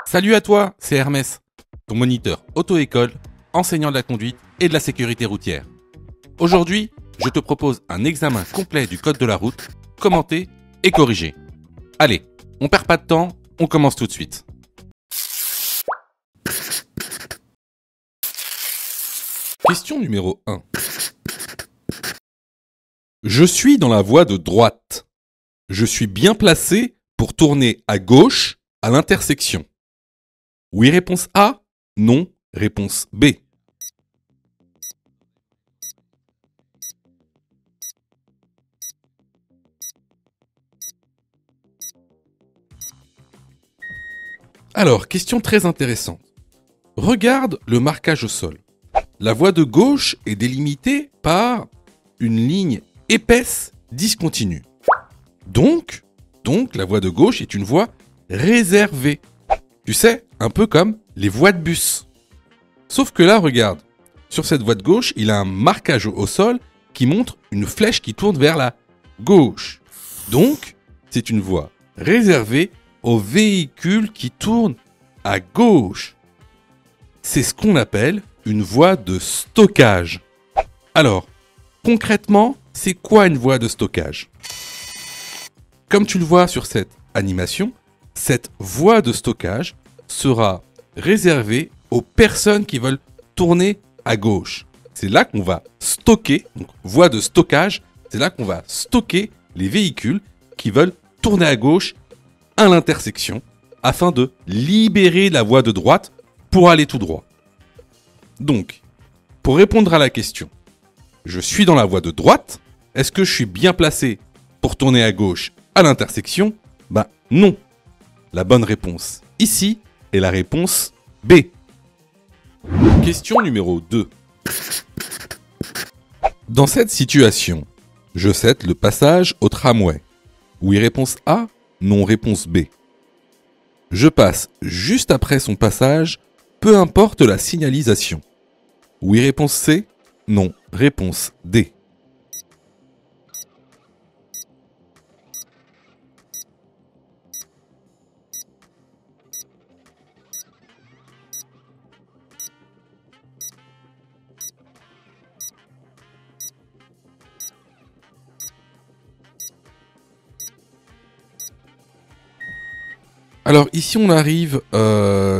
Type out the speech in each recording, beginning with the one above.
Salut à toi, c'est Hermès, ton moniteur auto-école, enseignant de la conduite et de la sécurité routière. Aujourd'hui, je te propose un examen complet du code de la route, commenté et corrigé. Allez, on perd pas de temps, on commence tout de suite. Question numéro 1. Je suis dans la voie de droite. Je suis bien placé pour tourner à gauche à l'intersection. Oui, réponse A. Non, réponse B. Alors, question très intéressante. Regarde le marquage au sol. La voie de gauche est délimitée par une ligne épaisse discontinue. Donc, la voie de gauche est une voie réservée. Tu sais, un peu comme les voies de bus. Sauf que là, regarde, sur cette voie de gauche, il a un marquage au sol qui montre une flèche qui tourne vers la gauche. Donc, c'est une voie réservée aux véhicules qui tournent à gauche. C'est ce qu'on appelle une voie de stockage. Alors, concrètement, c'est quoi une voie de stockage ? Comme tu le vois sur cette animation, cette voie de stockage sera réservée aux personnes qui veulent tourner à gauche. C'est là qu'on va stocker, donc voie de stockage, c'est là qu'on va stocker les véhicules qui veulent tourner à gauche à l'intersection afin de libérer la voie de droite pour aller tout droit. Donc, pour répondre à la question, je suis dans la voie de droite, est-ce que je suis bien placé pour tourner à gauche à l'intersection ? Ben non. La bonne réponse ici est la réponse B. Question numéro 2. Dans cette situation, je cède le passage au tramway. Oui, réponse A, non, réponse B. Je passe juste après son passage, peu importe la signalisation. Oui, réponse C, non, réponse D. Alors ici on arrive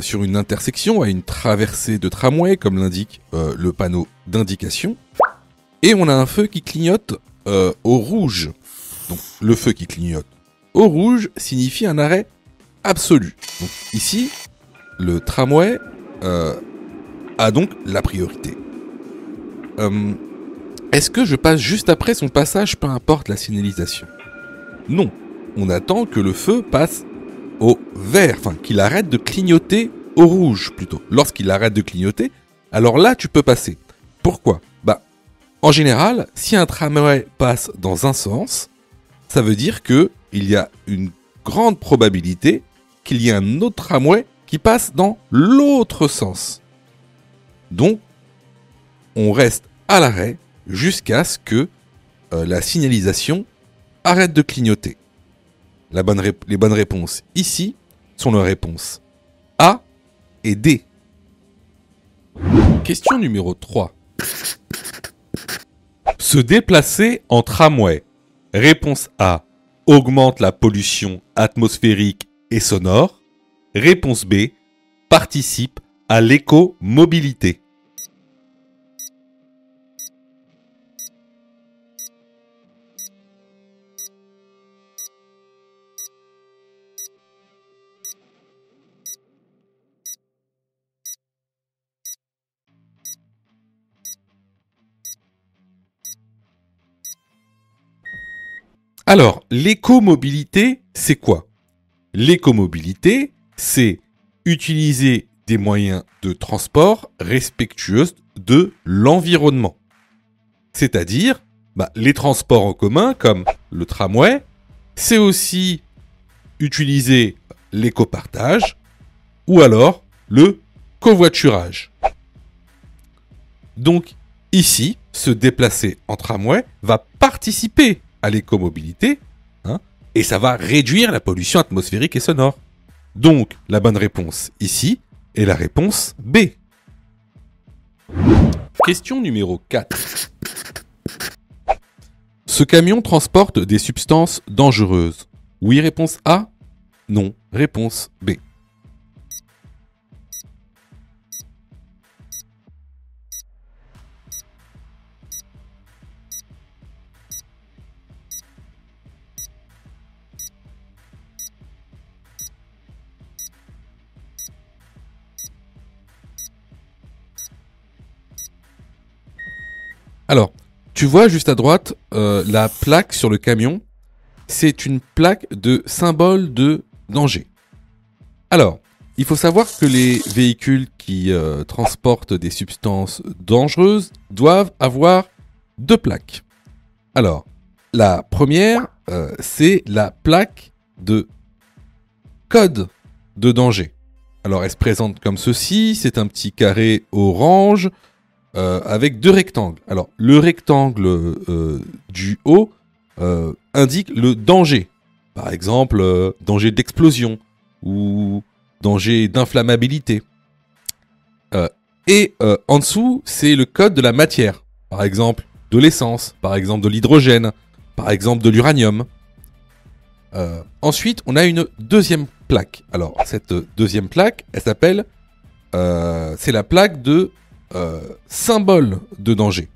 sur une intersection, à une traversée de tramway, comme l'indique le panneau d'indication. Et on a un feu qui clignote au rouge. Donc le feu qui clignote au rouge signifie un arrêt absolu. Donc ici, le tramway a donc la priorité. Est-ce que je passe juste après son passage, peu importe la signalisation ? Non, on attend que le feu passe au vert, enfin qu'il arrête de clignoter au rouge plutôt. Lorsqu'il arrête de clignoter, alors là tu peux passer. Pourquoi ? En général, si un tramway passe dans un sens, ça veut dire que il y a une grande probabilité qu'il y ait un autre tramway qui passe dans l'autre sens. Donc, on reste à l'arrêt jusqu'à ce que la signalisation arrête de clignoter. Les bonnes réponses ici sont les réponses A et D. Question numéro 3. Se déplacer en tramway. Réponse A. Augmente la pollution atmosphérique et sonore. Réponse B. Participe à l'écomobilité. Alors, l'écomobilité, c'est quoi ? L'écomobilité, c'est utiliser des moyens de transport respectueux de l'environnement. C'est-à-dire, les transports en commun, comme le tramway, c'est aussi utiliser l'écopartage ou alors le covoiturage. Donc, ici, se déplacer en tramway va participer à l'écomobilité, et ça va réduire la pollution atmosphérique et sonore. Donc, la bonne réponse ici est la réponse B. Question numéro 4. Ce camion transporte des substances dangereuses. Oui, réponse A. Non, réponse B. Alors, tu vois juste à droite la plaque sur le camion. C'est une plaque de symbole de danger. Alors, il faut savoir que les véhicules qui transportent des substances dangereuses doivent avoir 2 plaques. Alors, la première, c'est la plaque de code de danger. Alors, elle se présente comme ceci. C'est un petit carré orange avec 2 rectangles. Alors, le rectangle du haut indique le danger. Par exemple, danger d'explosion ou danger d'inflammabilité. Et en dessous, c'est le code de la matière. Par exemple, de l'essence, par exemple de l'hydrogène, par exemple de l'uranium. Ensuite, on a une deuxième plaque. Alors, cette deuxième plaque, elle s'appelle... c'est la plaque de symbole de danger.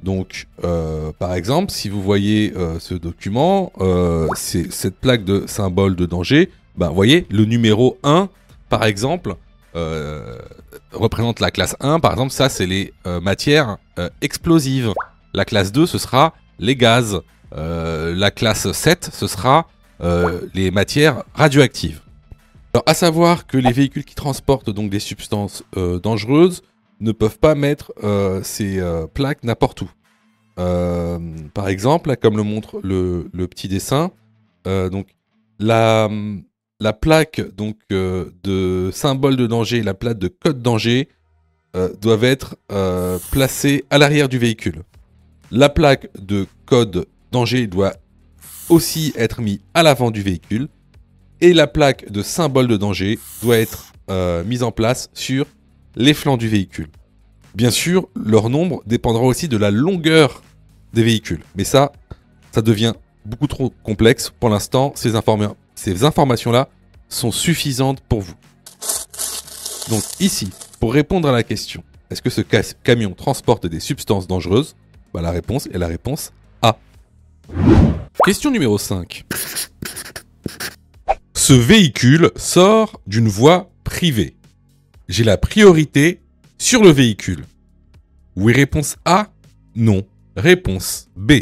Donc, par exemple, si vous voyez ce document, c'est cette plaque de symbole de danger. Vous voyez, le numéro 1, par exemple, représente la classe 1. Par exemple, ça, c'est les matières explosives. La classe 2, ce sera les gaz. La classe 7, ce sera les matières radioactives. Alors, à savoir que les véhicules qui transportent donc des substances dangereuses ne peuvent pas mettre ces plaques n'importe où. Par exemple, là, comme le montre le petit dessin, donc la plaque donc, de symbole de danger et la plaque de code danger doivent être placées à l'arrière du véhicule. La plaque de code danger doit aussi être mise à l'avant du véhicule et la plaque de symbole de danger doit être mise en place sur les flancs du véhicule. Bien sûr, leur nombre dépendra aussi de la longueur des véhicules. Mais ça devient beaucoup trop complexe. Pour l'instant, ces informations-là sont suffisantes pour vous. Donc ici, pour répondre à la question, est-ce que ce camion transporte des substances dangereuses ? La réponse est la réponse A. Question numéro 5. Ce véhicule sort d'une voie privée. J'ai la priorité sur le véhicule. Oui, réponse A. Non. Réponse B.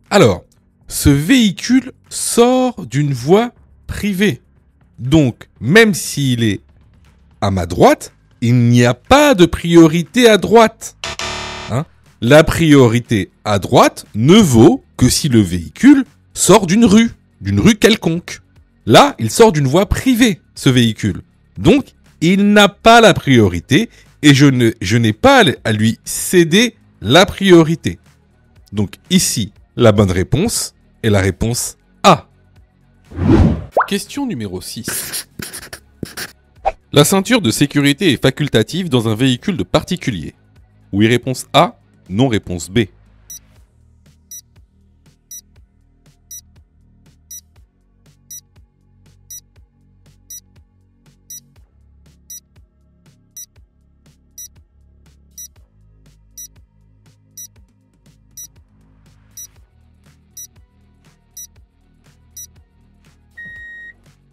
Alors, ce véhicule sort d'une voie privée. Donc, même s'il est à ma droite, il n'y a pas de priorité à droite. La priorité à droite ne vaut que si le véhicule sort d'une rue quelconque. Là, il sort d'une voie privée, ce véhicule. Donc, il n'a pas la priorité et je n'ai pas à lui céder la priorité. Donc ici, la bonne réponse est la réponse A. Question numéro 6. La ceinture de sécurité est facultative dans un véhicule de particulier. Oui, réponse A. Non, réponse B.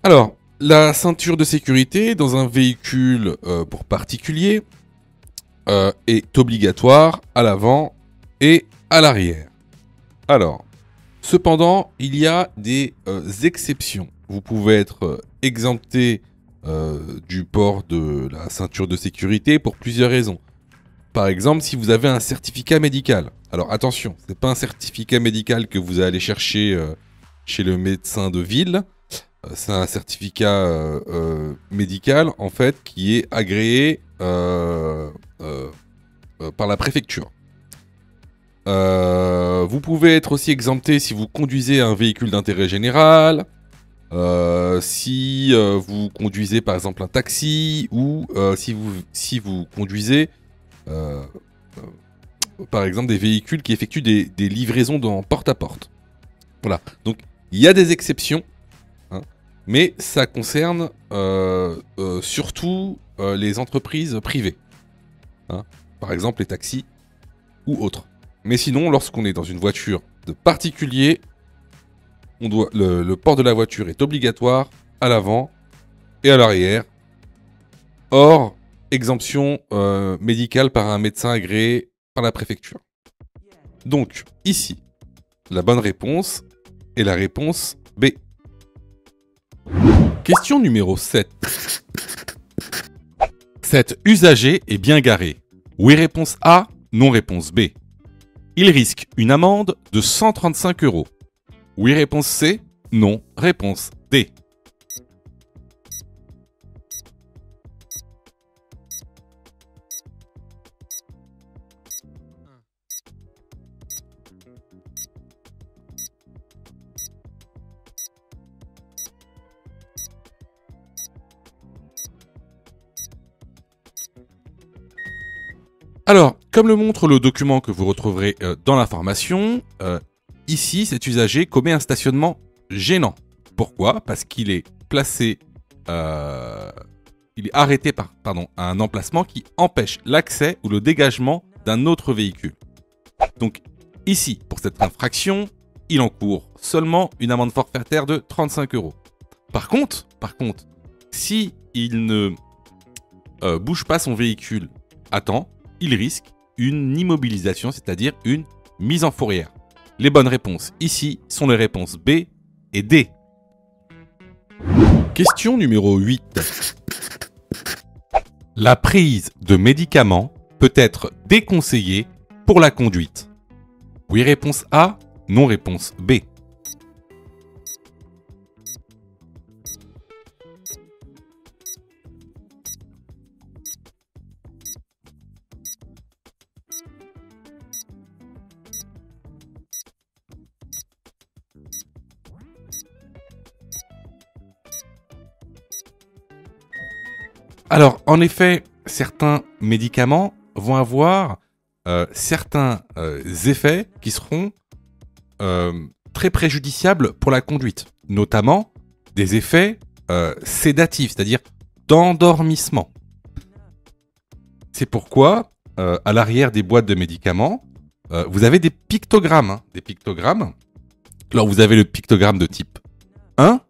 Alors, la ceinture de sécurité dans un véhicule pour particulier est obligatoire à l'avant et à l'arrière. Alors, cependant, il y a des exceptions. Vous pouvez être exempté du port de la ceinture de sécurité pour plusieurs raisons. Par exemple, si vous avez un certificat médical. Alors attention, c'est pas un certificat médical que vous allez chercher chez le médecin de ville. C'est un certificat médical en fait qui est agréé par la préfecture. Vous pouvez être aussi exempté si vous conduisez un véhicule d'intérêt général, si vous conduisez par exemple un taxi ou si vous conduisez par exemple des véhicules qui effectuent des livraisons en porte-à-porte. Voilà, donc il y a des exceptions, hein, mais ça concerne surtout les entreprises privées, hein, par exemple les taxis ou autres. Mais sinon, lorsqu'on est dans une voiture de particulier, le port de la voiture est obligatoire à l'avant et à l'arrière, hors exemption médicale par un médecin agréé par la préfecture. Donc, ici, la bonne réponse est la réponse B. Question numéro 7. Cet usager est bien garé. Oui, réponse A, non, réponse B. Il risque une amende de 135 €. Oui, réponse C, non, réponse D. Alors, comme le montre le document que vous retrouverez dans l'information, ici, cet usager commet un stationnement gênant. Pourquoi ? Parce qu'il est placé, il est arrêté par un emplacement qui empêche l'accès ou le dégagement d'un autre véhicule. Donc, ici, pour cette infraction, il encourt seulement une amende forfaitaire de 35 €. Par contre, si il ne bouge pas son véhicule à temps, il risque une immobilisation, c'est-à-dire une mise en fourrière. Les bonnes réponses ici sont les réponses B et D. Question numéro 8. La prise de médicaments peut être déconseillée pour la conduite. Oui, réponse A, non, réponse B. Alors, en effet, certains médicaments vont avoir certains effets qui seront très préjudiciables pour la conduite, notamment des effets sédatifs, c'est-à-dire d'endormissement. C'est pourquoi, à l'arrière des boîtes de médicaments, vous avez des pictogrammes. Alors, vous avez le pictogramme de type 1,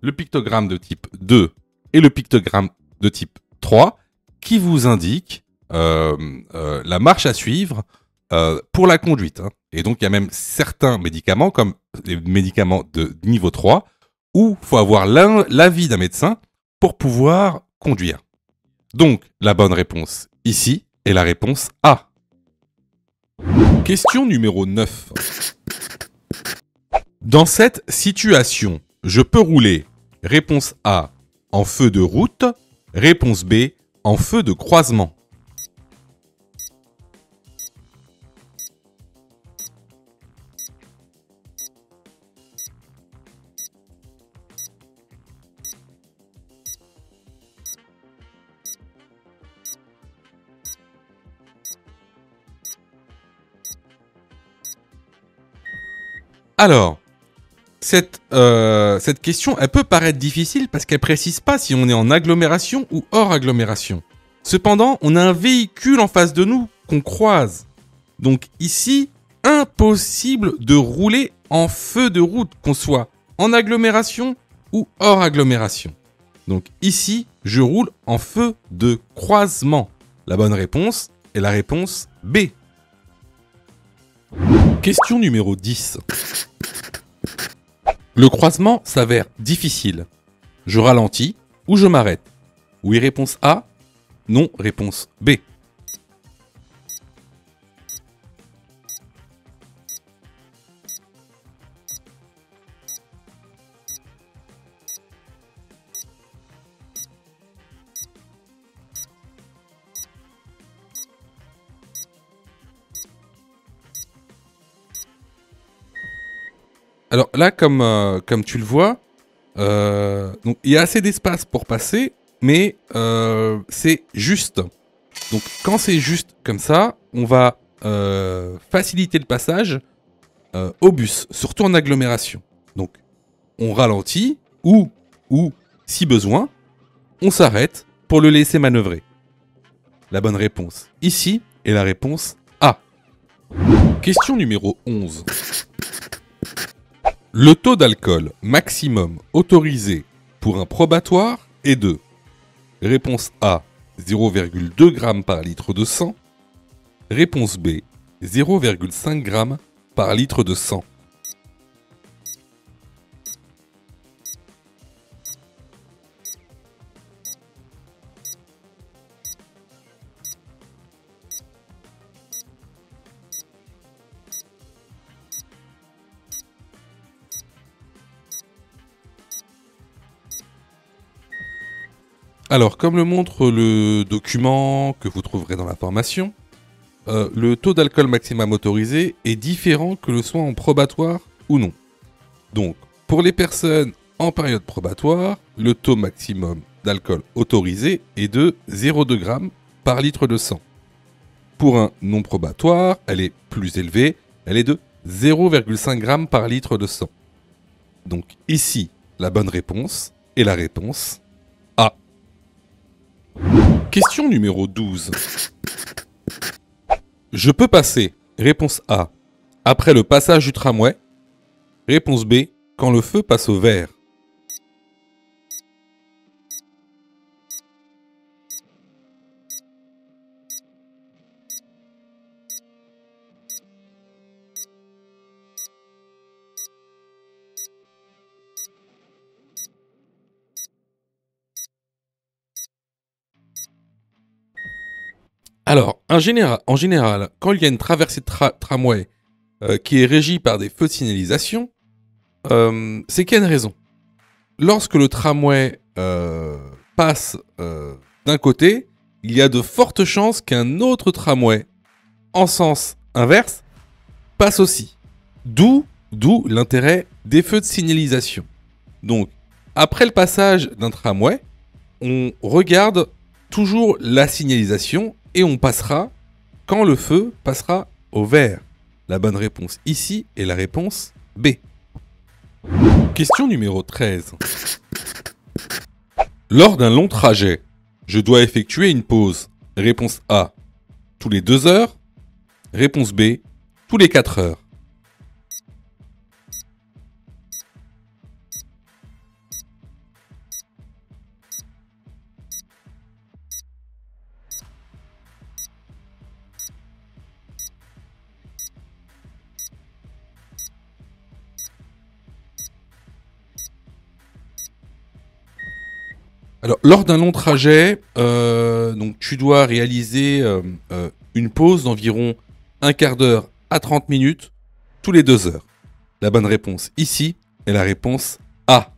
le pictogramme de type 2 et le pictogramme de type 3 qui vous indique la marche à suivre pour la conduite. Et donc, il y a même certains médicaments, comme les médicaments de niveau 3, où il faut avoir l'avis d'un médecin pour pouvoir conduire. Donc, la bonne réponse ici est la réponse A. Question numéro 9. Dans cette situation, je peux rouler réponse A en feu de route, réponse B en feu de croisement. Alors, cette question, elle peut paraître difficile parce qu'elle précise pas si on est en agglomération ou hors agglomération. Cependant, on a un véhicule en face de nous qu'on croise. Donc ici, impossible de rouler en feu de route, qu'on soit en agglomération ou hors agglomération. Donc ici, je roule en feu de croisement. La bonne réponse est la réponse B. Question numéro 10. Le croisement s'avère difficile. Je ralentis ou je m'arrête. Oui, réponse A. Non, réponse B. Alors là, comme tu le vois, donc il y a assez d'espace pour passer, mais c'est juste. Donc quand c'est juste comme ça, on va faciliter le passage au bus, surtout en agglomération. Donc on ralentit ou si besoin, on s'arrête pour le laisser manœuvrer. La bonne réponse ici est la réponse A. Question numéro 11. Le taux d'alcool maximum autorisé pour un probatoire est de réponse A 0,2 g par litre de sang, réponse B 0,5 g par litre de sang. Alors, comme le montre le document que vous trouverez dans la formation, le taux d'alcool maximum autorisé est différent que le soit en probatoire ou non. Donc, pour les personnes en période probatoire, le taux maximum d'alcool autorisé est de 0,2 g par litre de sang. Pour un non probatoire, elle est plus élevée, elle est de 0,5 g par litre de sang. Donc ici, la bonne réponse est la réponse A. Question numéro 12. Je peux passer, réponse A, après le passage du tramway, réponse B, quand le feu passe au vert. Alors, en général, quand il y a une traversée de tramway qui est régie par des feux de signalisation, c'est qu'il y a une raison. Lorsque le tramway passe d'un côté, il y a de fortes chances qu'un autre tramway, en sens inverse, passe aussi. D'où l'intérêt des feux de signalisation. Donc, après le passage d'un tramway, on regarde toujours la signalisation et on passera quand le feu passera au vert. La bonne réponse ici est la réponse B. Question numéro 13. Lors d'un long trajet, je dois effectuer une pause. Réponse A, tous les 2 heures. Réponse B, tous les 4 heures. Alors, lors d'un long trajet, donc tu dois réaliser une pause d'environ un quart d'heure à 30 minutes tous les 2 heures. La bonne réponse ici est la réponse A.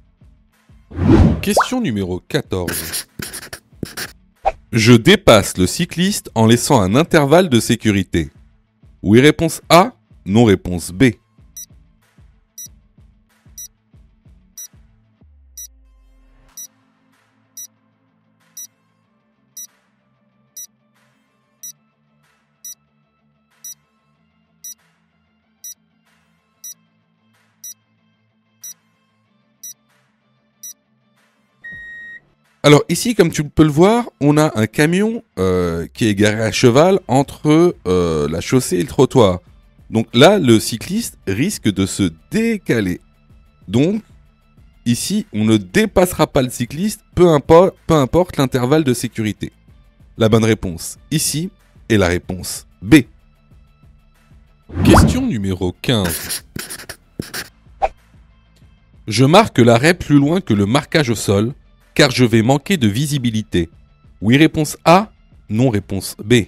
Question numéro 14. Je dépasse le cycliste en laissant un intervalle de sécurité. Oui, réponse A. Non, réponse B. Alors ici, comme tu peux le voir, on a un camion qui est garé à cheval entre la chaussée et le trottoir. Donc là, le cycliste risque de se décaler. Donc, ici, on ne dépassera pas le cycliste, peu importe l'intervalle de sécurité. La bonne réponse ici est la réponse B. Question numéro 15. Je marque l'arrêt plus loin que le marquage au sol, car je vais manquer de visibilité. Oui, réponse A. Non, réponse B.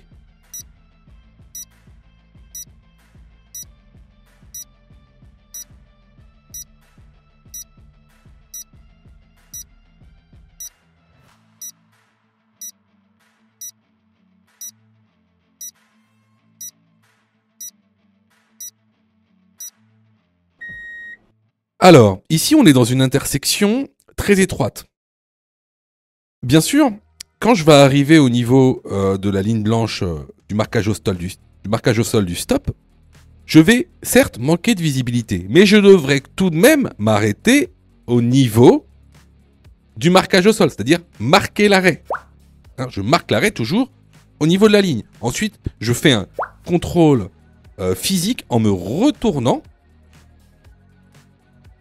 Alors, ici, on est dans une intersection très étroite. Bien sûr, quand je vais arriver au niveau de la ligne blanche du marquage au sol du stop, je vais certes manquer de visibilité, mais je devrais tout de même m'arrêter au niveau du marquage au sol, c'est-à-dire marquer l'arrêt. Hein, je marque l'arrêt toujours au niveau de la ligne. Ensuite, je fais un contrôle physique en me retournant.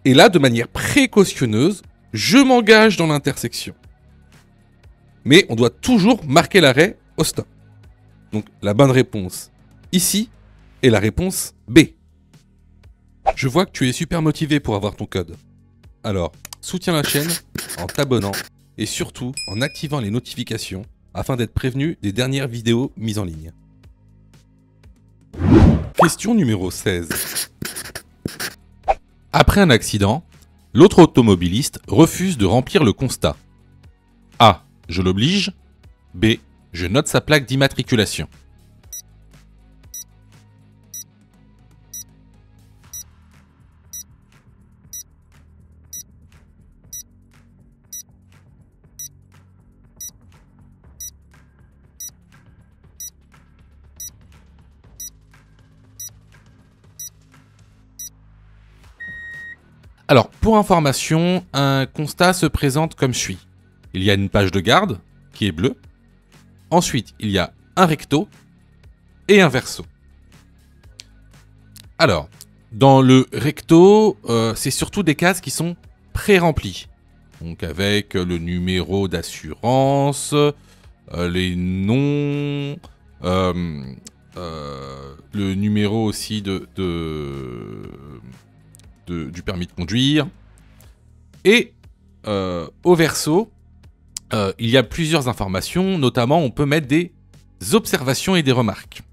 Et là, de manière précautionneuse, je m'engage dans l'intersection. Mais on doit toujours marquer l'arrêt au stop. Donc la bonne réponse ici est la réponse B. Je vois que tu es super motivé pour avoir ton code. Alors, soutiens la chaîne en t'abonnant et surtout en activant les notifications afin d'être prévenu des dernières vidéos mises en ligne. Question numéro 16. Après un accident, l'autre automobiliste refuse de remplir le constat. A. Je l'oblige. B. Je note sa plaque d'immatriculation. Alors, pour information, un constat se présente comme suit. Il y a une page de garde, qui est bleue. Ensuite, il y a un recto et un verso. Alors, dans le recto, c'est surtout des cases qui sont pré-remplies. Donc avec le numéro d'assurance, les noms, le numéro aussi du permis de conduire. Et au verso, il y a plusieurs informations, notamment on peut mettre des observations et des remarques.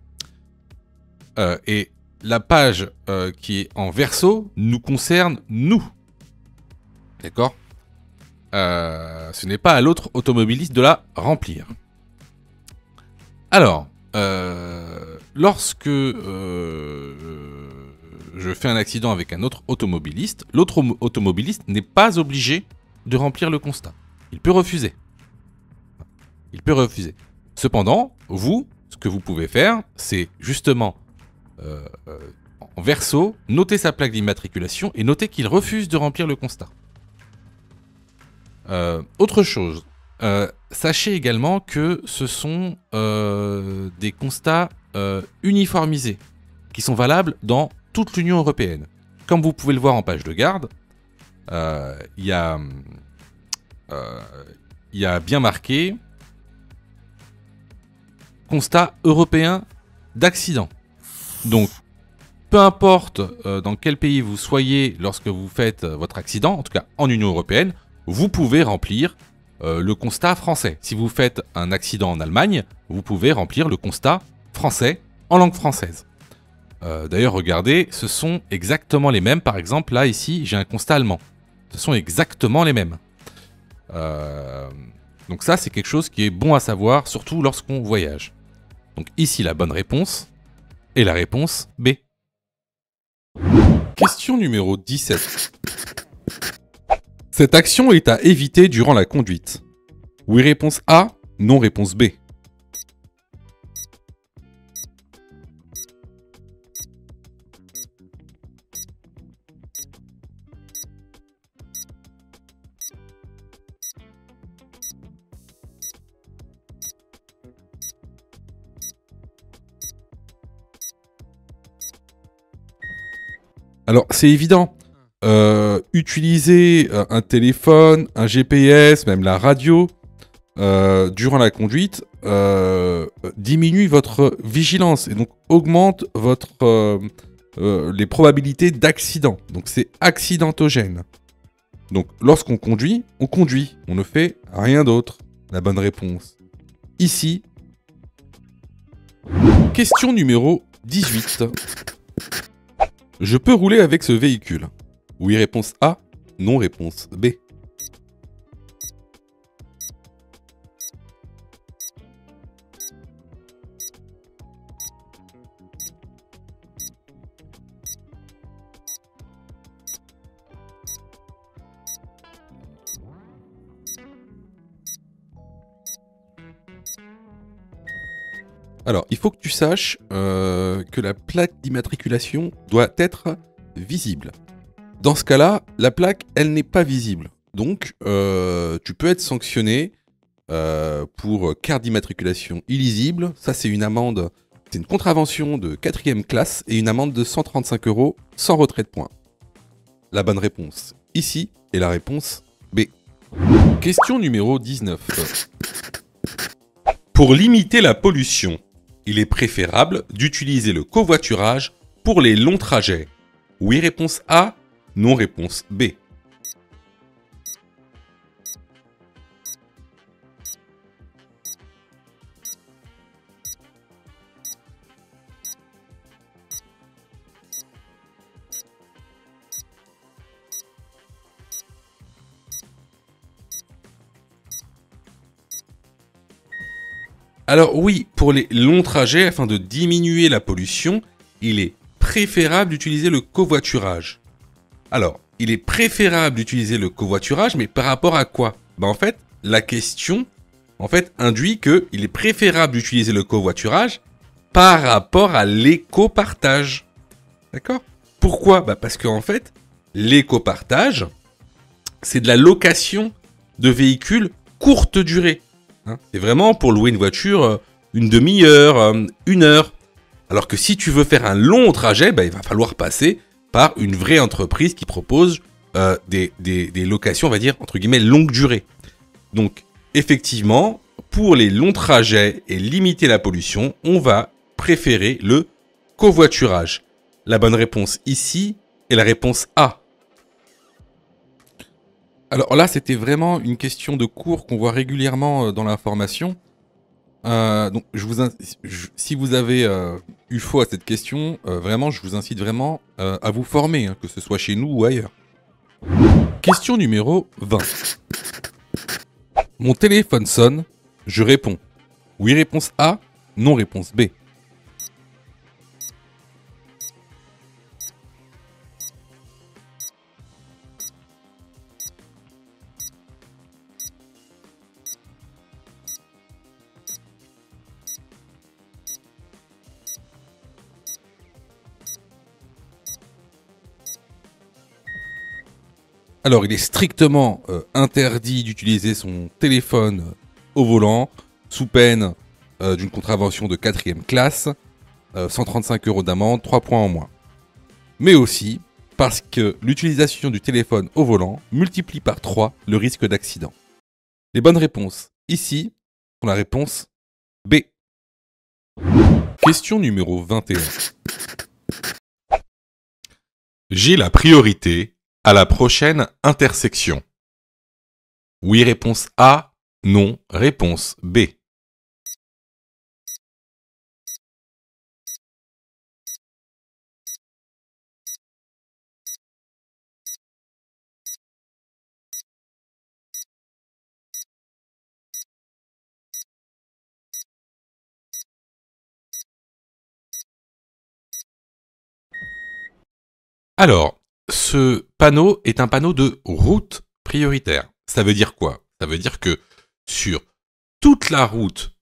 Et la page qui est en verso nous concerne nous. D'accord ? Ce n'est pas à l'autre automobiliste de la remplir. Alors, lorsque je fais un accident avec un autre automobiliste, l'autre automobiliste n'est pas obligé de remplir le constat. Il peut refuser. Cependant, vous, ce que vous pouvez faire, c'est justement en verso, noter sa plaque d'immatriculation et noter qu'il refuse de remplir le constat. Autre chose, sachez également que ce sont des constats uniformisés qui sont valables dans toute l'Union européenne. Comme vous pouvez le voir en page de garde, il y a bien marqué constat européen d'accident. Donc, peu importe dans quel pays vous soyez lorsque vous faites votre accident, en tout cas en Union européenne, vous pouvez remplir le constat français. Si vous faites un accident en Allemagne, vous pouvez remplir le constat français en langue française. D'ailleurs, regardez, ce sont exactement les mêmes. Par exemple, là, ici, j'ai un constat allemand. Ce sont exactement les mêmes. Donc ça, c'est quelque chose qui est bon à savoir, surtout lorsqu'on voyage. Donc ici, la bonne réponse est la réponse B. Question numéro 17. Cette action est à éviter durant la conduite. Oui, réponse A, non, réponse B. Alors, c'est évident. Utiliser un téléphone, un GPS, même la radio, durant la conduite, diminue votre vigilance et donc augmente les probabilités d'accident. Donc, c'est accidentogène. Donc, lorsqu'on conduit, on ne fait rien d'autre. La bonne réponse. Ici. Question numéro 18. Je peux rouler avec ce véhicule. Oui, réponse A. Non, réponse B. Alors, il faut que tu saches que la plaque d'immatriculation doit être visible. Dans ce cas-là, la plaque, elle n'est pas visible. Donc, tu peux être sanctionné pour carte d'immatriculation illisible. Ça, c'est une amende, c'est une contravention de 4e classe et une amende de 135 € sans retrait de points. La bonne réponse ici est la réponse B. Question numéro 19. Pour limiter la pollution, il est préférable d'utiliser le covoiturage pour les longs trajets. Oui, réponse A. Non, réponse B. Alors oui, pour les longs trajets, afin de diminuer la pollution, il est préférable d'utiliser le covoiturage. Alors, il est préférable d'utiliser le covoiturage, mais par rapport à quoi? En fait, la question induit qu'il est préférable d'utiliser le covoiturage par rapport à l'éco-partage. D'accord? Pourquoi? Parce qu'en fait, l'éco-partage, c'est de la location de véhicules courte durée. C'est vraiment pour louer une voiture une demi-heure, 1 heure. Alors que si tu veux faire un long trajet, il va falloir passer par une vraie entreprise qui propose des locations, on va dire, entre guillemets, longue durée. Donc, effectivement, pour les longs trajets et limiter la pollution, on va préférer le covoiturage. La bonne réponse ici est la réponse A. Alors là, c'était vraiment une question de cours qu'on voit régulièrement dans la formation. Donc, si vous avez eu faux à cette question, vraiment, je vous incite vraiment à vous former, que ce soit chez nous ou ailleurs. Question numéro 20. Mon téléphone sonne, je réponds. Oui, réponse A, non, réponse B. Alors, il est strictement interdit d'utiliser son téléphone au volant, sous peine d'une contravention de 4e classe, 135 € d'amende, 3 points en moins. Mais aussi parce que l'utilisation du téléphone au volant multiplie par 3 le risque d'accident. Les bonnes réponses ici sont la réponse B. Question numéro 21. J'ai la priorité à la prochaine intersection. Oui, réponse A. Non, réponse B. Alors, ce panneau est un panneau de route prioritaire. Ça veut dire quoi? Ça veut dire que sur toute la route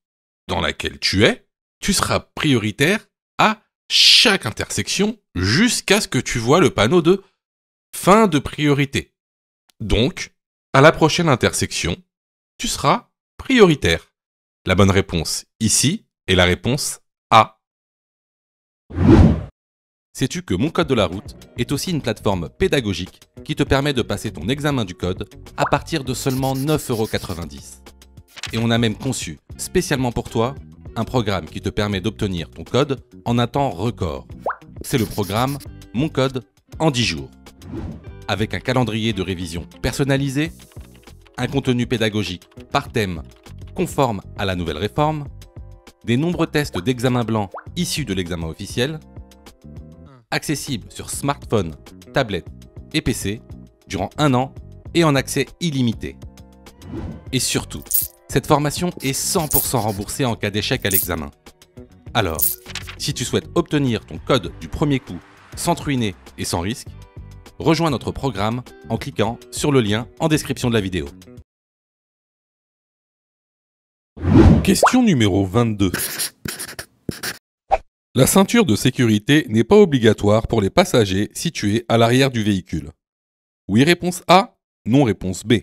dans laquelle tu es, tu seras prioritaire à chaque intersection jusqu'à ce que tu vois le panneau de fin de priorité. Donc, à la prochaine intersection, tu seras prioritaire. La bonne réponse ici est la réponse A. Sais-tu que Mon Code de la route est aussi une plateforme pédagogique qui te permet de passer ton examen du code à partir de seulement 9,90 €. Et on a même conçu, spécialement pour toi, un programme qui te permet d'obtenir ton code en un temps record. C'est le programme Mon Code en 10 jours. Avec un calendrier de révision personnalisé, un contenu pédagogique par thème conforme à la nouvelle réforme, des nombreux tests d'examen blanc issus de l'examen officiel, accessible sur smartphone, tablette et PC durant 1 an et en accès illimité. Et surtout, cette formation est 100% remboursée en cas d'échec à l'examen. Alors, si tu souhaites obtenir ton code du premier coup sans te ruiner et sans risque, rejoins notre programme en cliquant sur le lien en description de la vidéo. Question numéro 22. La ceinture de sécurité n'est pas obligatoire pour les passagers situés à l'arrière du véhicule. Oui, réponse A. Non, réponse B.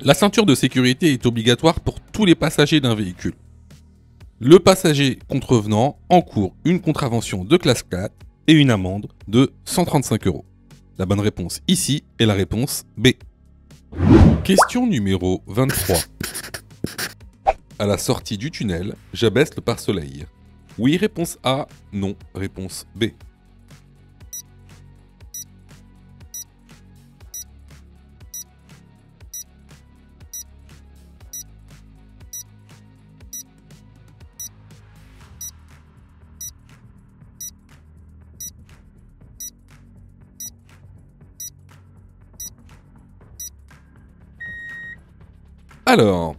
La ceinture de sécurité est obligatoire pour tous les passagers d'un véhicule. Le passager contrevenant encourt une contravention de classe 4 et une amende de 135 €. La bonne réponse ici est la réponse B. Question numéro 23. À la sortie du tunnel, j'abaisse le pare-soleil. Oui, réponse A. Non, réponse B. Alors,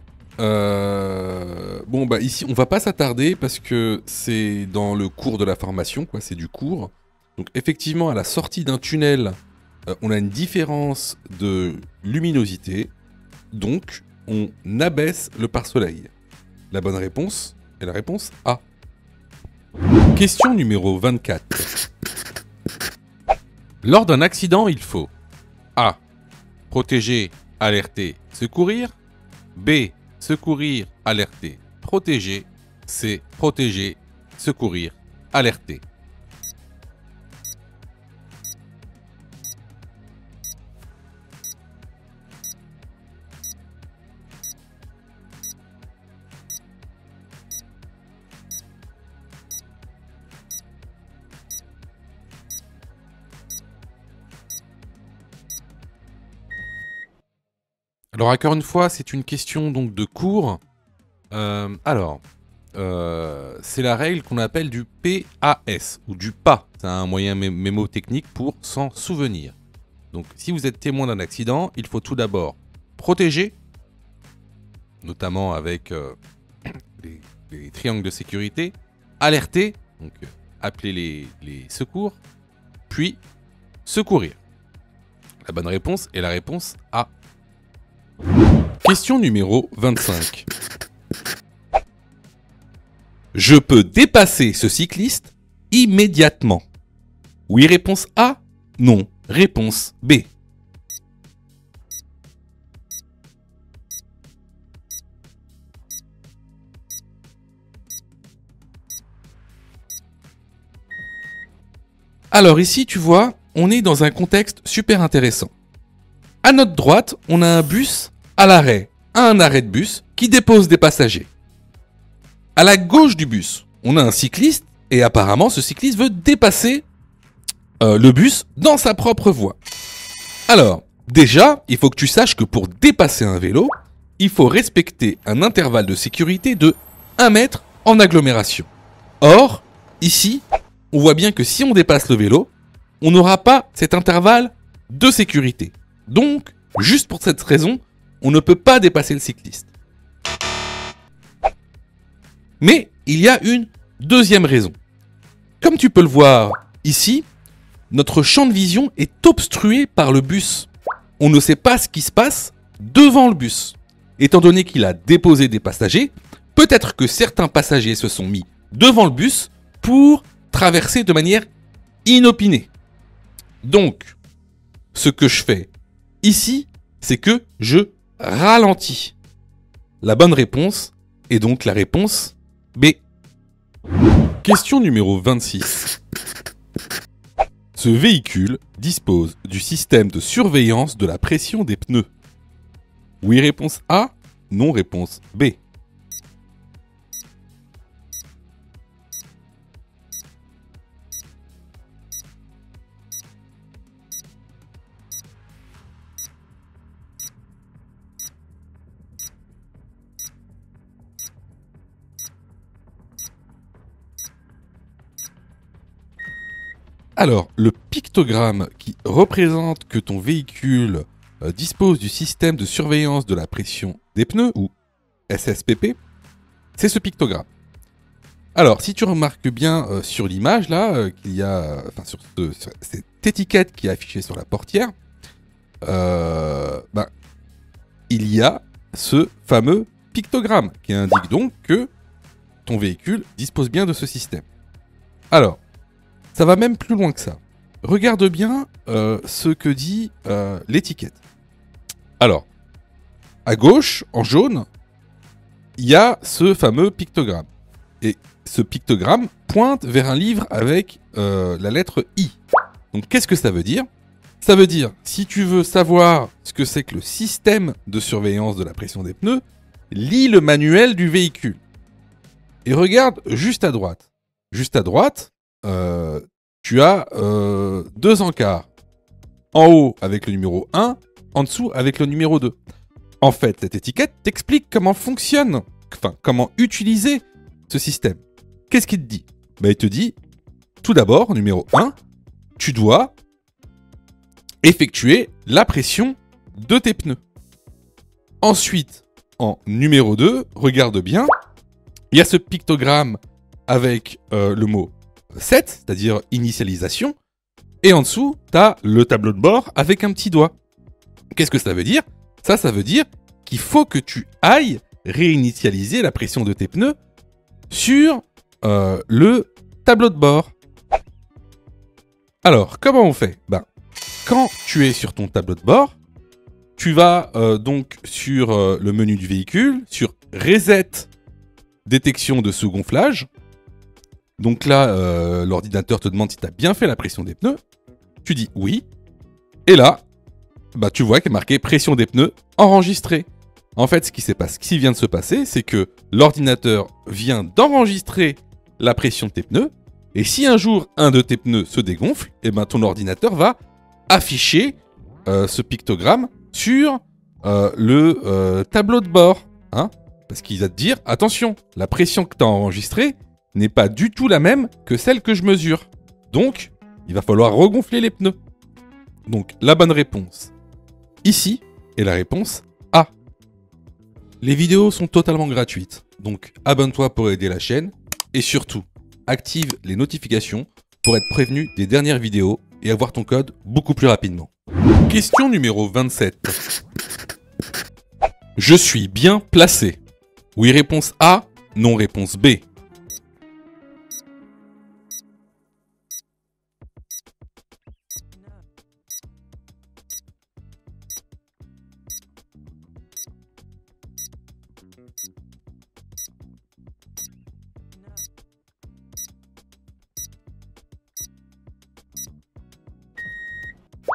bon bah ici on va pas s'attarder parce que c'est dans le cours de la formation, quoi, c'est du cours. Donc effectivement à la sortie d'un tunnel, on a une différence de luminosité, donc on abaisse le pare-soleil. La bonne réponse est la réponse A. Question numéro 24. Lors d'un accident, il faut A. Protéger, alerter, secourir. B. Secourir, alerter, protéger. C. Protéger, secourir, alerter. Alors encore une fois, c'est une question donc de cours. C'est la règle qu'on appelle du PAS ou du PA. C'est un moyen mémotechnique pour s'en souvenir. Donc si vous êtes témoin d'un accident, il faut tout d'abord protéger, notamment avec les triangles de sécurité, alerter, donc appeler les secours, puis secourir. La bonne réponse est la réponse A. Question numéro 25. Je peux dépasser ce cycliste immédiatement. Oui, réponse A. Non, réponse B. Alors ici, tu vois, on est dans un contexte super intéressant. À notre droite, on a un bus à l'arrêt, un arrêt de bus qui dépose des passagers. À la gauche du bus, on a un cycliste et apparemment ce cycliste veut dépasser le bus dans sa propre voie. Alors, déjà, il faut que tu saches que pour dépasser un vélo, il faut respecter un intervalle de sécurité de 1 mètre en agglomération. Or, ici, on voit bien que si on dépasse le vélo, on n'aura pas cet intervalle de sécurité. Donc, juste pour cette raison, on ne peut pas dépasser le cycliste. Mais il y a une deuxième raison. Comme tu peux le voir ici, notre champ de vision est obstrué par le bus. On ne sait pas ce qui se passe devant le bus. Étant donné qu'il a déposé des passagers, peut-être que certains passagers se sont mis devant le bus pour traverser de manière inopinée. Donc, ce que je fais ici, c'est que je ralentis. La bonne réponse est donc la réponse B. Question numéro 26. Ce véhicule dispose du système de surveillance de la pression des pneus. Oui, réponse A. Non, réponse B. Alors, le pictogramme qui représente que ton véhicule dispose du système de surveillance de la pression des pneus, ou SSPP, c'est ce pictogramme. Alors, si tu remarques bien sur l'image, là, qu'il y a, sur cette étiquette qui est affichée sur la portière, il y a ce fameux pictogramme qui indique donc que ton véhicule dispose bien de ce système. Alors, ça va même plus loin que ça. Regarde bien ce que dit l'étiquette. Alors, à gauche, en jaune, il y a ce fameux pictogramme. Et ce pictogramme pointe vers un livre avec la lettre I. Donc, qu'est-ce que ça veut dire ? Ça veut dire, si tu veux savoir ce que c'est que le système de surveillance de la pression des pneus, lis le manuel du véhicule. Et regarde juste à droite. Juste à droite, tu as deux encarts. En haut avec le numéro 1, en dessous avec le numéro 2. En fait, cette étiquette t'explique comment fonctionne, comment utiliser ce système. Qu'est-ce qu'il te dit ? Il te dit, tout d'abord, numéro 1, tu dois effectuer la pression de tes pneus. Ensuite, en numéro 2, regarde bien, il y a ce pictogramme avec le mot 7, c'est-à-dire initialisation, et en dessous, tu as le tableau de bord avec un petit doigt. Qu'est-ce que ça veut dire ? Ça veut dire qu'il faut que tu ailles réinitialiser la pression de tes pneus sur le tableau de bord. Alors, comment on fait ? Quand tu es sur ton tableau de bord, tu vas donc sur le menu du véhicule, sur Reset détection de sous-gonflage. Donc là, l'ordinateur te demande si tu as bien fait la pression des pneus. Tu dis oui. Et là, tu vois qu'il est marqué pression des pneus enregistrée. En fait, ce qui vient de se passer, c'est que l'ordinateur vient d'enregistrer la pression de tes pneus. Et si un jour, un de tes pneus se dégonfle, ton ordinateur va afficher ce pictogramme sur le tableau de bord. Parce qu'il va te dire, attention, la pression que tu as enregistrée n'est pas du tout la même que celle que je mesure. Donc, il va falloir regonfler les pneus. Donc, la bonne réponse ici est la réponse A. Les vidéos sont totalement gratuites. Donc, abonne-toi pour aider la chaîne. Et surtout, active les notifications pour être prévenu des dernières vidéos et avoir ton code beaucoup plus rapidement. Question numéro 27. Je suis bien placé. Oui, réponse A. Non, réponse B.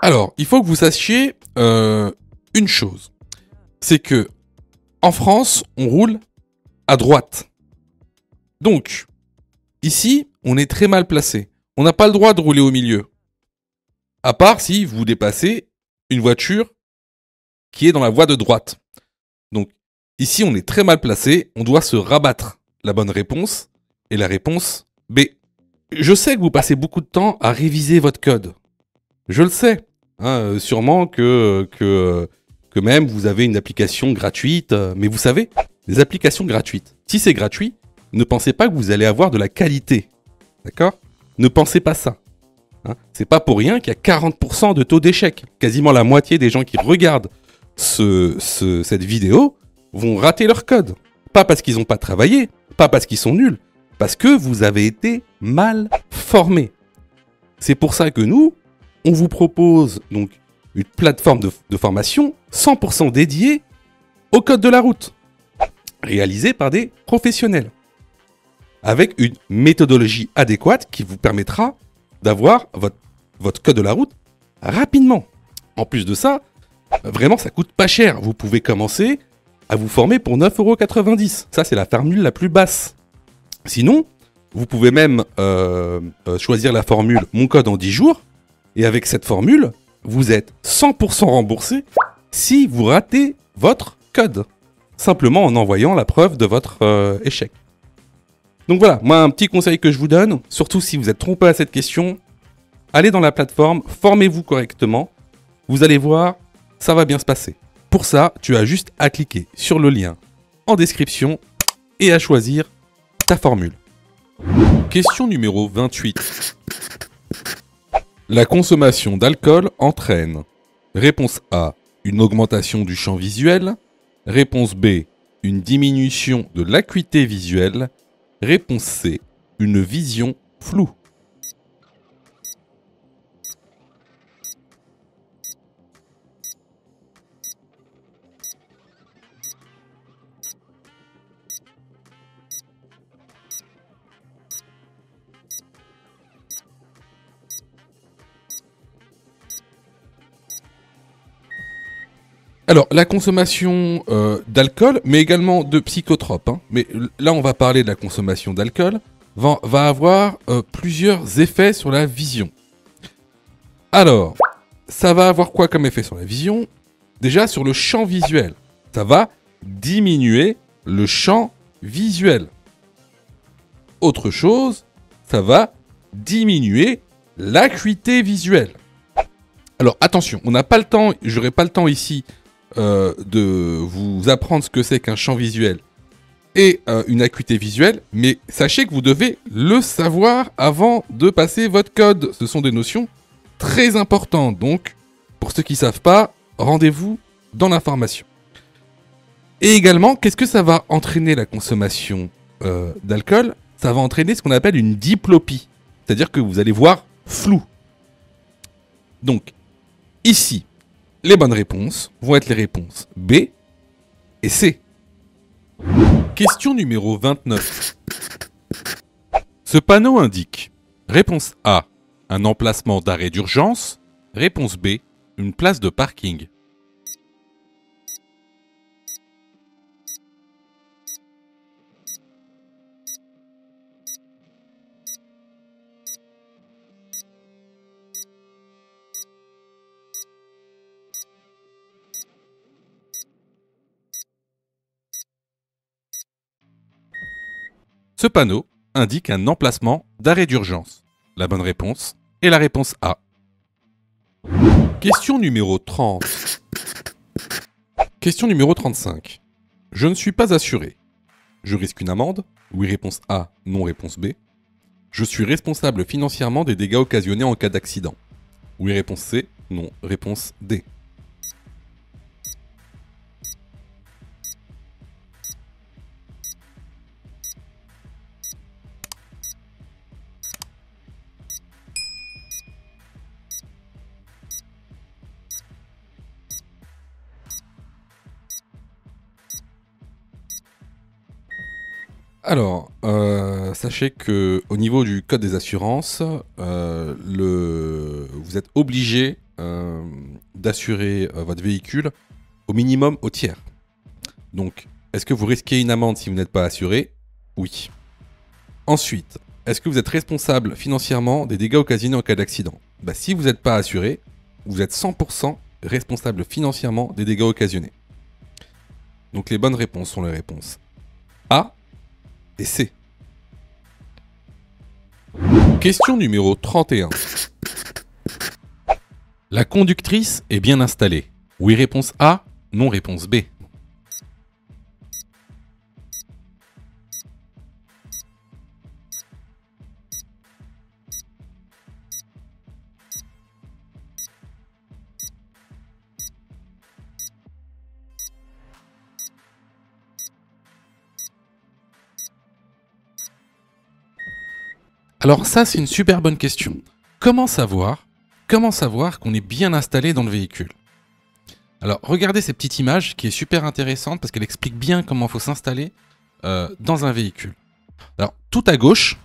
Alors, il faut que vous sachiez une chose. C'est que en France, on roule à droite. Donc, ici, on est très mal placé. On n'a pas le droit de rouler au milieu. À part si vous dépassez une voiture qui est dans la voie de droite. Donc, ici, on est très mal placé. On doit se rabattre. La bonne réponse est la réponse B. Je sais que vous passez beaucoup de temps à réviser votre code. Je le sais. Sûrement que même vous avez une application gratuite. Mais vous savez, les applications gratuites, si c'est gratuit, ne pensez pas que vous allez avoir de la qualité. D'accord ? Ne pensez pas ça. C'est pas pour rien qu'il y a 40% de taux d'échec. Quasiment la moitié des gens qui regardent cette vidéo vont rater leur code. Pas parce qu'ils n'ont pas travaillé, pas parce qu'ils sont nuls, parce que vous avez été mal formés. C'est pour ça que nous, on vous propose donc une plateforme de formation 100% dédiée au code de la route, réalisée par des professionnels, avec une méthodologie adéquate qui vous permettra d'avoir votre code de la route rapidement. En plus de ça, vraiment ça coûte pas cher. Vous pouvez commencer à vous former pour 9,90 €. Ça, c'est la formule la plus basse. Sinon, vous pouvez même choisir la formule Mon code en 10 jours. Et avec cette formule, vous êtes 100% remboursé si vous ratez votre code. Simplement en envoyant la preuve de votre échec. Donc voilà, moi un petit conseil que je vous donne, surtout si vous êtes trompé à cette question, allez dans la plateforme, formez-vous correctement. Vous allez voir, ça va bien se passer. Pour ça, tu as juste à cliquer sur le lien en description et à choisir ta formule. Question numéro 28. La consommation d'alcool entraîne. Réponse A, une augmentation du champ visuel. Réponse B, une diminution de l'acuité visuelle. Réponse C, une vision floue. Alors, la consommation d'alcool, mais également de psychotropes, hein, mais là on va parler de la consommation d'alcool, va avoir plusieurs effets sur la vision. Alors, ça va avoir quoi comme effet sur la vision? Déjà sur le champ visuel. Ça va diminuer le champ visuel. Autre chose, ça va diminuer l'acuité visuelle. Alors attention, on n'a pas le temps, j'aurai pas le temps ici de vous apprendre ce que c'est qu'un champ visuel et une acuité visuelle, mais sachez que vous devez le savoir avant de passer votre code. Ce sont des notions très importantes, donc pour ceux qui ne savent pas, rendez-vous dans l'information. Et également, qu'est-ce que ça va entraîner la consommation d'alcool? Ça va entraîner ce qu'on appelle une diplopie, c'est-à-dire que vous allez voir flou. Donc, ici, les bonnes réponses vont être les réponses B et C. Question numéro 29. Ce panneau indique réponse A, un emplacement d'arrêt d'urgence. Réponse B, une place de parking. Ce panneau indique un emplacement d'arrêt d'urgence. La bonne réponse est la réponse A. Question numéro 30. Question numéro 35. Je ne suis pas assuré. Je risque une amende? Oui, réponse A. Non, réponse B. Je suis responsable financièrement des dégâts occasionnés en cas d'accident. Oui, réponse C. Non, réponse D. Alors, sachez que au niveau du code des assurances, vous êtes obligé d'assurer votre véhicule au minimum au tiers. Donc, est-ce que vous risquez une amende si vous n'êtes pas assuré? Oui. Ensuite, est-ce que vous êtes responsable financièrement des dégâts occasionnés en cas d'accident? Bah, si vous n'êtes pas assuré, vous êtes 100% responsable financièrement des dégâts occasionnés. Donc les bonnes réponses sont les réponses A et C. Question numéro 31. La conductrice est bien installée. Oui, réponse A. Non, réponse B. Alors ça, c'est une super bonne question. Comment savoir qu'on est bien installé dans le véhicule? Alors, regardez cette petite image qui est super intéressante parce qu'elle explique bien comment il faut s'installer dans un véhicule. Alors, tout à gauche,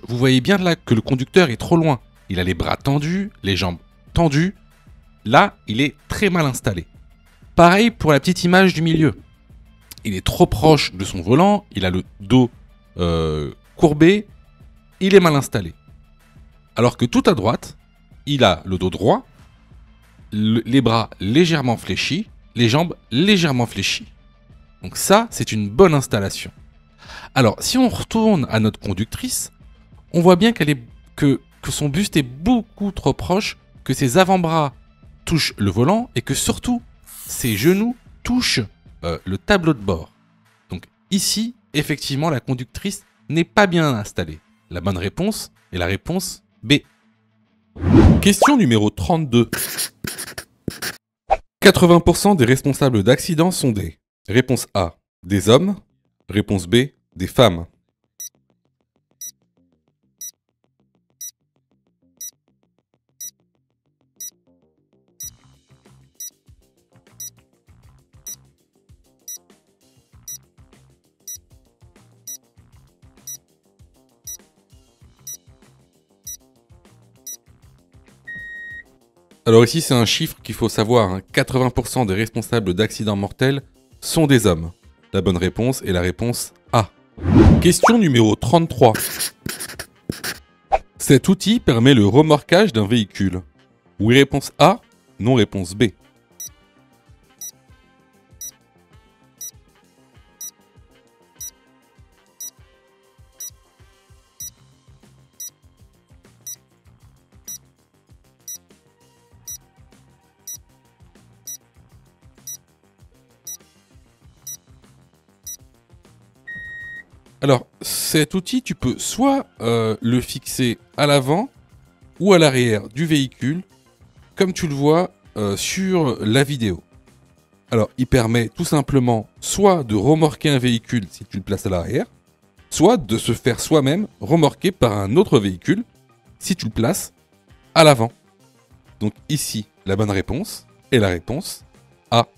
vous voyez bien là que le conducteur est trop loin. Il a les bras tendus, les jambes tendues. Là, il est très mal installé. Pareil pour la petite image du milieu. Il est trop proche de son volant, il a le dos courbé, il est mal installé. Alors que tout à droite, il a le dos droit, les bras légèrement fléchis, les jambes légèrement fléchies. Donc ça, c'est une bonne installation. Alors, si on retourne à notre conductrice, on voit bien que son buste est beaucoup trop proche, que ses avant-bras touche le volant et que surtout, ses genoux touchent le tableau de bord. Donc ici, effectivement, la conductrice n'est pas bien installée. La bonne réponse est la réponse B. Question numéro 32. 80% des responsables d'accidents sont des... Réponse A, des hommes. Réponse B, des femmes. Alors ici, c'est un chiffre qu'il faut savoir. Hein. 80% des responsables d'accidents mortels sont des hommes. La bonne réponse est la réponse A. Question numéro 33. Cet outil permet le remorquage d'un véhicule. Oui, réponse A. Non, réponse B. Alors, cet outil, tu peux soit le fixer à l'avant ou à l'arrière du véhicule, comme tu le vois sur la vidéo. Alors, il permet tout simplement soit de remorquer un véhicule si tu le places à l'arrière, soit de se faire soi-même remorquer par un autre véhicule si tu le places à l'avant. Donc ici, la bonne réponse est la réponse A.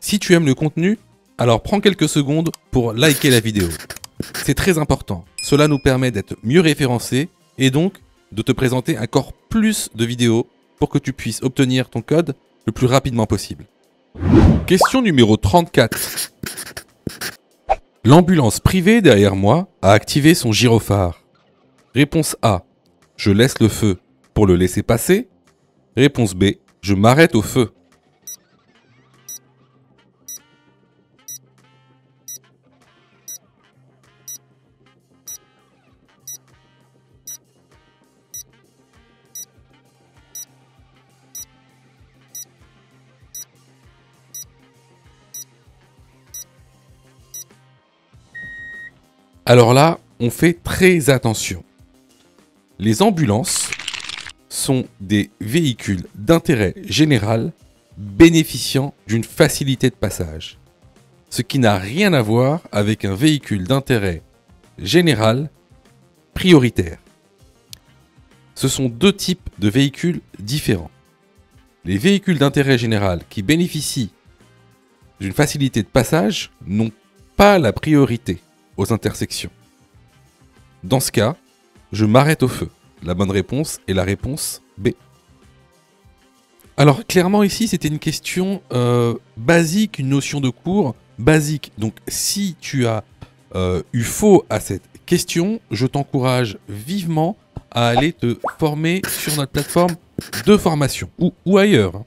Si tu aimes le contenu, alors prends quelques secondes pour liker la vidéo. C'est très important. Cela nous permet d'être mieux référencés et donc de te présenter encore plus de vidéos pour que tu puisses obtenir ton code le plus rapidement possible. Question numéro 34. L'ambulance privée derrière moi a activé son gyrophare. Réponse A. Je laisse le feu pour le laisser passer. Réponse B. Je m'arrête au feu. Alors là, on fait très attention. Les ambulances sont des véhicules d'intérêt général bénéficiant d'une facilité de passage. Ce qui n'a rien à voir avec un véhicule d'intérêt général prioritaire. Ce sont deux types de véhicules différents. Les véhicules d'intérêt général qui bénéficient d'une facilité de passage n'ont pas la priorité aux intersections. Dans ce cas, je m'arrête au feu. La bonne réponse est la réponse B. Alors clairement ici c'était une question basique, une notion de cours basique. Donc si tu as eu faux à cette question, je t'encourage vivement à aller te former sur notre plateforme de formation ou ailleurs.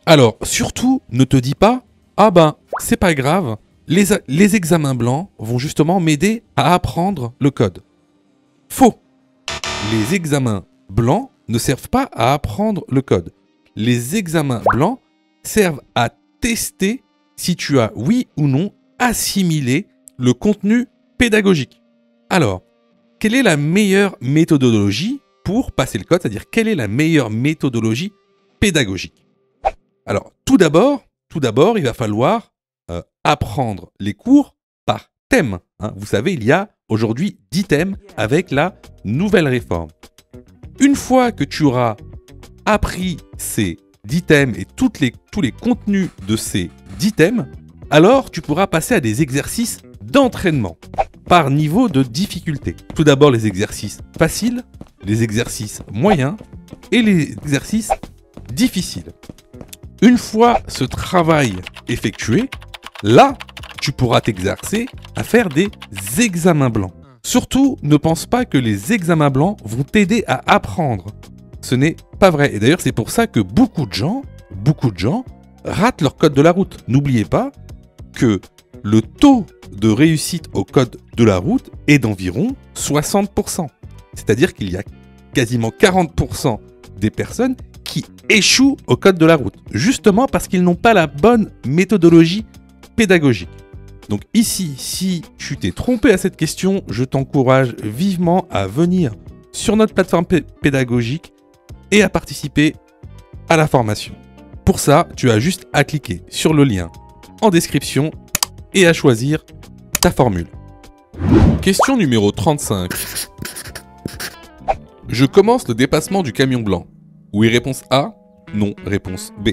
Alors surtout ne te dis pas ah ben c'est pas grave. Les examens blancs vont justement m'aider à apprendre le code. Faux. Les examens blancs ne servent pas à apprendre le code. Les examens blancs servent à tester si tu as, oui ou non, assimilé le contenu pédagogique. Alors, quelle est la meilleure méthodologie pour passer le code? C'est-à-dire, quelle est la meilleure méthodologie pédagogique? Alors, tout d'abord, il va falloir apprendre les cours par thème. Hein. Vous savez, il y a aujourd'hui 10 thèmes avec la nouvelle réforme. Une fois que tu auras appris ces 10 thèmes et tous les contenus de ces 10 thèmes, alors tu pourras passer à des exercices d'entraînement par niveau de difficulté. Tout d'abord les exercices faciles, les exercices moyens et les exercices difficiles. Une fois ce travail effectué, là, tu pourras t'exercer à faire des examens blancs. Surtout, ne pense pas que les examens blancs vont t'aider à apprendre. Ce n'est pas vrai. Et d'ailleurs, c'est pour ça que beaucoup de gens ratent leur code de la route. N'oubliez pas que le taux de réussite au code de la route est d'environ 60%. C'est-à-dire qu'il y a quasiment 40% des personnes qui échouent au code de la route, justement parce qu'ils n'ont pas la bonne méthodologie pédagogique. Donc ici, si tu t'es trompé à cette question, je t'encourage vivement à venir sur notre plateforme pédagogique et à participer à la formation. Pour ça, tu as juste à cliquer sur le lien en description et à choisir ta formule. Question numéro 35. Je commence le dépassement du camion blanc. Oui, réponse A. Non, réponse B.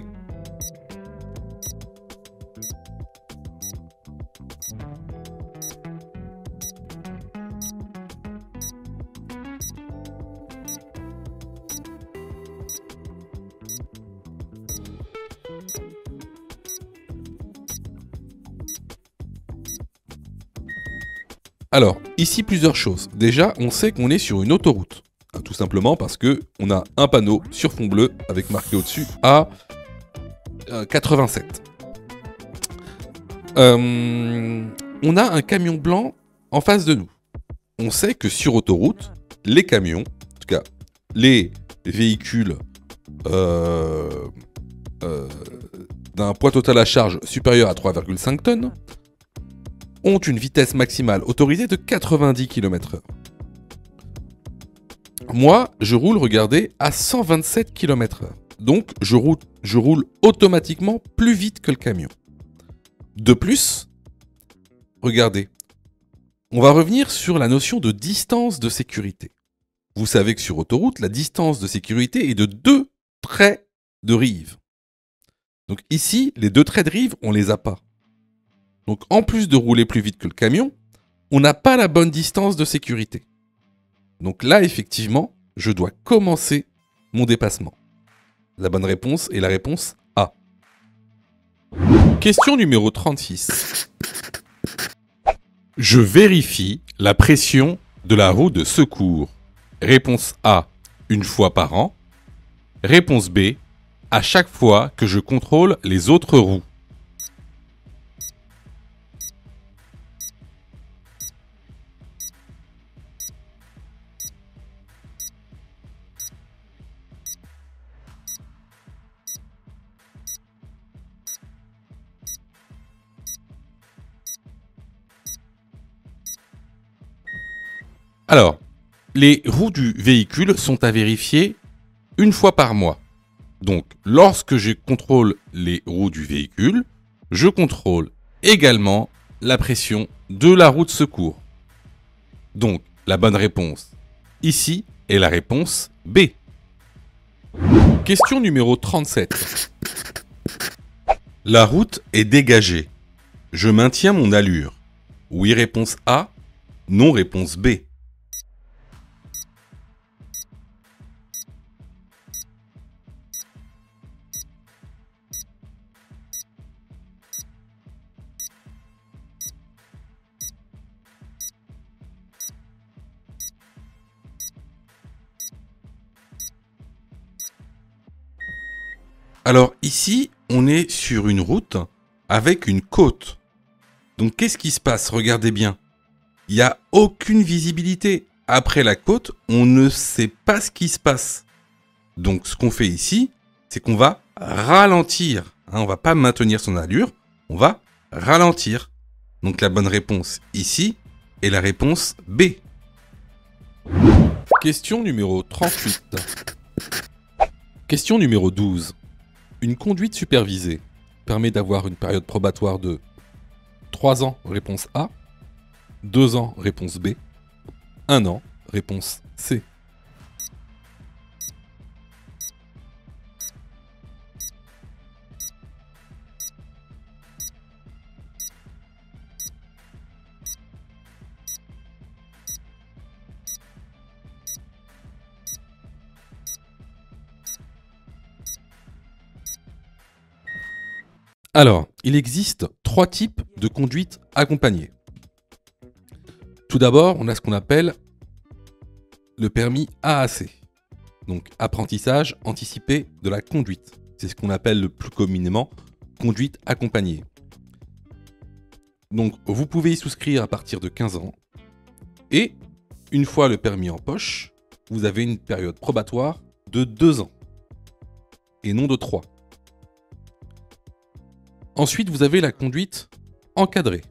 Alors, ici plusieurs choses. Déjà, on sait qu'on est sur une autoroute. Tout simplement parce que on a un panneau sur fond bleu avec marqué au-dessus à 87. On a un camion blanc en face de nous. On sait que sur autoroute, les camions, en tout cas les véhicules d'un poids total à charge supérieur à 3,5 tonnes, ont une vitesse maximale autorisée de 90 km/h. Moi, je roule, regardez, à 127 km/h. Donc, je roule automatiquement plus vite que le camion. De plus, regardez, on va revenir sur la notion de distance de sécurité. Vous savez que sur autoroute, la distance de sécurité est de 2 traits de rive. Donc ici, les 2 traits de rive, on les a pas. Donc en plus de rouler plus vite que le camion, on n'a pas la bonne distance de sécurité. Donc là, effectivement, je dois commencer mon dépassement. La bonne réponse est la réponse A. Question numéro 36. Je vérifie la pression de la roue de secours. Réponse A, une fois par an. Réponse B, à chaque fois que je contrôle les autres roues. Alors, les roues du véhicule sont à vérifier une fois par mois. Donc, lorsque je contrôle les roues du véhicule, je contrôle également la pression de la roue de secours. Donc, la bonne réponse ici est la réponse B. Question numéro 37. La route est dégagée. Je maintiens mon allure. Oui, réponse A. Non, réponse B. Alors ici, on est sur une route avec une côte. Donc qu'est-ce qui se passe? Regardez bien. Il n'y a aucune visibilité. Après la côte, on ne sait pas ce qui se passe. Donc ce qu'on fait ici, c'est qu'on va ralentir. On ne va pas maintenir son allure, on va ralentir. Donc la bonne réponse ici est la réponse B. Question numéro 38. Question numéro 12. Une conduite supervisée permet d'avoir une période probatoire de 3 ans, réponse A, 2 ans, réponse B, 1 an, réponse C. Alors, il existe 3 types de conduite accompagnée. Tout d'abord, on a ce qu'on appelle le permis AAC, donc apprentissage anticipé de la conduite. C'est ce qu'on appelle le plus communément conduite accompagnée. Donc, vous pouvez y souscrire à partir de 15 ans et une fois le permis en poche, vous avez une période probatoire de 2 ans. et non de 3. Ensuite, vous avez la conduite encadrée.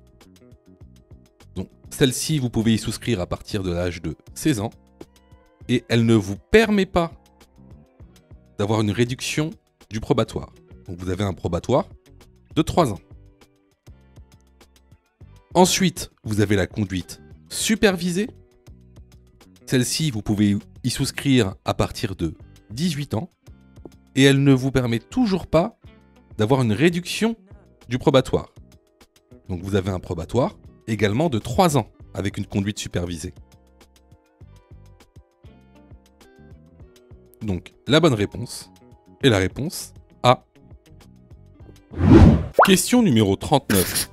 Donc, celle-ci, vous pouvez y souscrire à partir de l'âge de 16 ans. Et elle ne vous permet pas d'avoir une réduction du probatoire. Donc, vous avez un probatoire de 3 ans. Ensuite, vous avez la conduite supervisée. Celle-ci, vous pouvez y souscrire à partir de 18 ans. Et elle ne vous permet toujours pas d'avoir une réduction du probatoire. Donc vous avez un probatoire également de 3 ans avec une conduite supervisée. Donc la bonne réponse est la réponse A. Question numéro 39.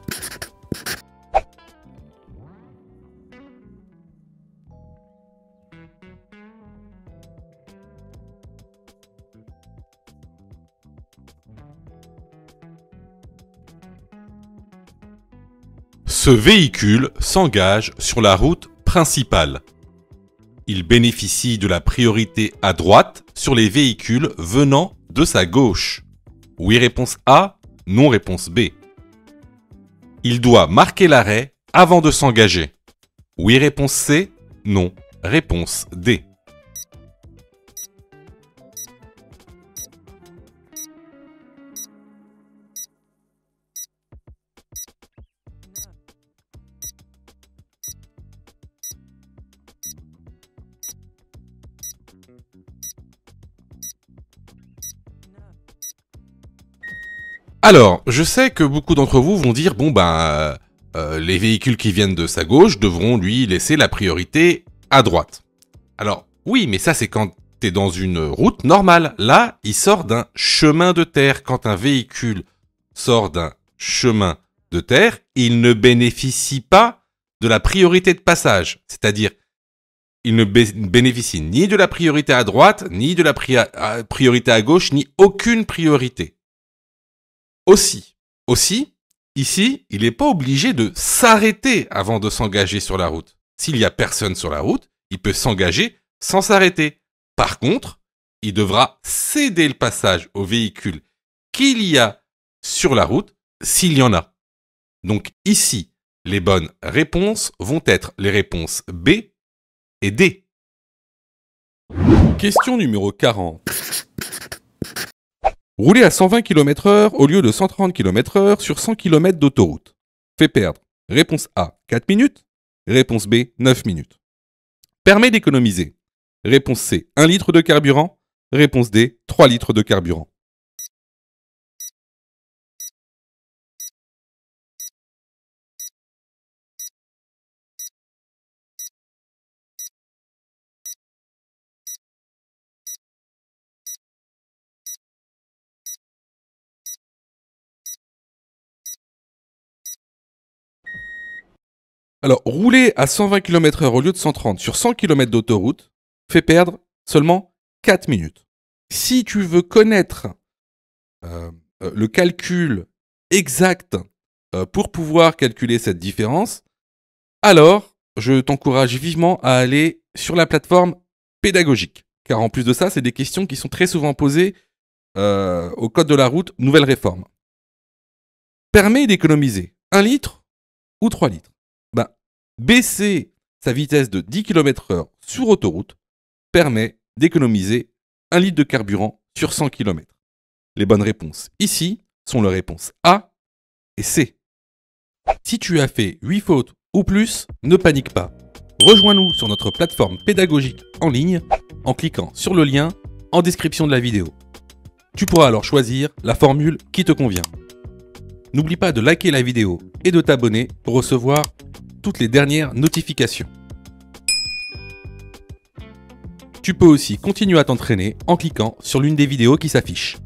Ce véhicule s'engage sur la route principale. Il bénéficie de la priorité à droite sur les véhicules venant de sa gauche. Oui, réponse A, non, réponse B. Il doit marquer l'arrêt avant de s'engager. Oui, réponse C, non, réponse D. Alors, je sais que beaucoup d'entre vous vont dire, les véhicules qui viennent de sa gauche devront lui laisser la priorité à droite. Alors, oui, mais ça c'est quand t'es dans une route normale. Là, il sort d'un chemin de terre. Quand un véhicule sort d'un chemin de terre, il ne bénéficie pas de la priorité de passage. C'est-à-dire, il ne bénéficie ni de la priorité à droite, ni de la priorité à gauche, ni aucune priorité. Aussi, ici, il n'est pas obligé de s'arrêter avant de s'engager sur la route. S'il n'y a personne sur la route, il peut s'engager sans s'arrêter. Par contre, il devra céder le passage aux véhicules qu'il y a sur la route, s'il y en a. Donc ici, les bonnes réponses vont être les réponses B et D. Question numéro 40. Rouler à 120 km/h au lieu de 130 km/h sur 100 km d'autoroute fait perdre. Réponse A, 4 minutes. Réponse B, 9 minutes. Permet d'économiser. Réponse C, 1 litre de carburant. Réponse D, 3 litres de carburant. Alors, rouler à 120 km/h au lieu de 130 sur 100 km d'autoroute fait perdre seulement 4 minutes. Si tu veux connaître le calcul exact pour pouvoir calculer cette différence, alors je t'encourage vivement à aller sur la plateforme pédagogique. Car en plus de ça, c'est des questions qui sont très souvent posées au code de la route, nouvelle réforme. Permet d'économiser 1 litre ou 3 litres. Baisser sa vitesse de 10 km/h sur autoroute permet d'économiser 1 litre de carburant sur 100 km. Les bonnes réponses ici sont les réponses A et C. Si tu as fait 8 fautes ou plus, ne panique pas. Rejoins-nous sur notre plateforme pédagogique en ligne en cliquant sur le lien en description de la vidéo. Tu pourras alors choisir la formule qui te convient. N'oublie pas de liker la vidéo et de t'abonner pour recevoir toutes les dernières notifications. Tu peux aussi continuer à t'entraîner en cliquant sur l'une des vidéos qui s'affichent.